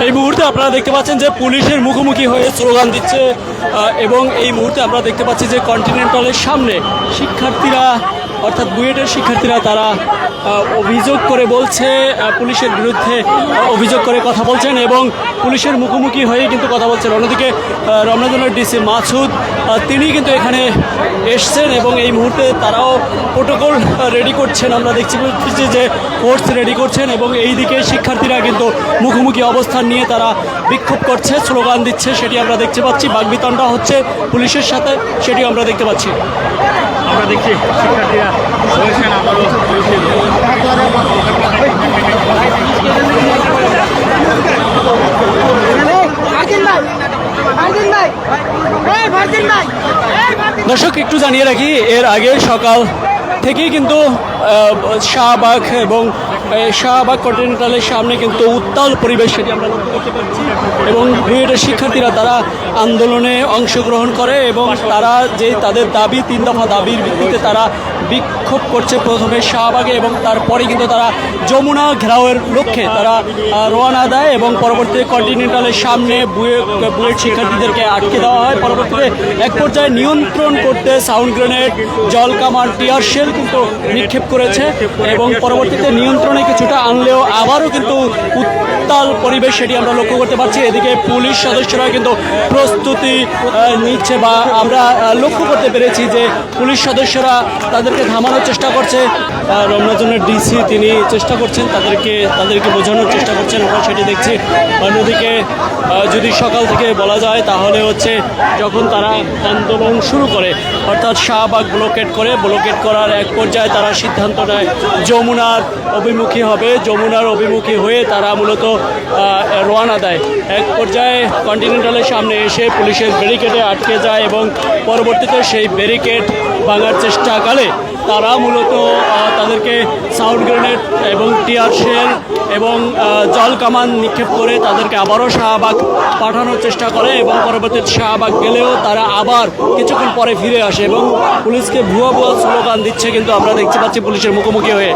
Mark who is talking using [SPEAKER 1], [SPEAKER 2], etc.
[SPEAKER 1] এই মুহূর্তে আপনারা দেখতে পাচ্ছেন যে পুলিশের মুখোমুখি হয়ে স্লোগান দিচ্ছে এবং এই মুহূর্তে আমরা দেখতে পাচ্ছি যে কন্টিনেন্টালের সামনে শিক্ষার্থীরা অর্থাৎ বুয়েটের শিক্ষার্থীরা তারা অভিযোগ করে বলছে পুলিশের বিরুদ্ধে অভিযোগ করে কথা বলছেন এবং পুলিশের মুখোমুখি হয়ে কিন্তু কথা বলছেন। অন্যদিকে রমনাজনের ডিসি মাসুদ তিনি কিন্তু এখানে এসছেন এবং এই মুহূর্তে তারাও প্রোটোকল রেডি করছেন। আমরা দেখছি যে ফোর্স রেডি করছেন এবং এই দিকে শিক্ষার্থীরা কিন্তু মুখোমুখি অবস্থান নিয়ে তারা বিক্ষোভ করছে, স্লোগান দিচ্ছে, সেটি আমরা দেখতে পাচ্ছি। বাকবিতণ্ডা হচ্ছে পুলিশের সাথে, সেটি আমরা দেখতে পাচ্ছি।
[SPEAKER 2] আমরা দেখছি শিক্ষার্থীরা বলছেন আবারও
[SPEAKER 1] দর্শক একটু জানিয়ে রাখি, এর আগে সকাল থেকেই কিন্তু শাহবাগ এবং শাহবাগ কন্টিনেন্টালের সামনে কিন্তু উত্তাল পরিবেশ, সেটি আমরা লক্ষ্য করতে পারছি এবং বুয়েটের শিক্ষার্থীরা তারা আন্দোলনে অংশগ্রহণ করে এবং তারা যে তাদের দাবি, 3 দফা দাবির ভিত্তিতে তারা বিক্ষোভ করছে প্রথমে শাহবাগে এবং তারপরে কিন্তু তারা যমুনা ঘেরাওয়ের লক্ষ্যে তারা রওনা দেয় এবং পরবর্তীতে কন্টিনেন্টালের সামনে বুয়েট শিক্ষার্থীদেরকে আটকে দেওয়া হয়। পরবর্তীতে এক পর্যায়ে নিয়ন্ত্রণ করতে সাউন্ড গ্রেনেড, জল কামান, টিয়ার শেল কিন্তু নিক্ষেপ করেছে এবং পরবর্তীতে নিয়ন্ত্রণে কিছুটা আনলেও আবারও কিন্তু উত্তাল পরিবেশ, সেটি আমরা লক্ষ্য করতে পারছি। এদিকে পুলিশ সদস্যরা কিন্তু প্রস্তুতি নিচ্ছে বা আমরা লক্ষ্য করতে পেরেছি যে পুলিশ সদস্যরা তাদেরকে থামানোর চেষ্টা করছে। রমনাজনের ডিসি তিনি চেষ্টা করছেন তাদেরকে বোঝানোর চেষ্টা করছেন, আমরা সেটি দেখছি। অন্যদিকে যদি সকাল থেকে বলা যায় তাহলে হচ্ছে যখন তারা আন্দোলন শুরু করে অর্থাৎ শাহবাগ ব্লকেট করার এক পর্যায়ে তারা সিদ্ধান্ত নেয় যমুনার অভিমুখী হবে। যমুনার অভিমুখী হয়ে তারা মূলত রওনা দেয়। এক পর্যায়ে কন্টিনেন্টালের সামনে এসে পুলিশের ব্যারিকেডে আটকে যায় এবং পরবর্তীতে সেই ব্যারিকেড ভাঙার চেষ্টাকালে তারা মূলত তাদেরকে সাউন্ড গ্রেনেড এবং টিয়ার শেল এবং জল কামান নিক্ষেপ করে তাদেরকে আবারও শাহবাগ পাঠানোর চেষ্টা করে এবং পরবর্তীতে শাহবাগ গেলেও তারা আবার কিছুক্ষণ পরে ফিরে আসে এবং পুলিশকে ভুয়া স্লোগান দিচ্ছে কিন্তু আমরা দেখতে পাচ্ছি পুলিশের মুখোমুখি হয়ে।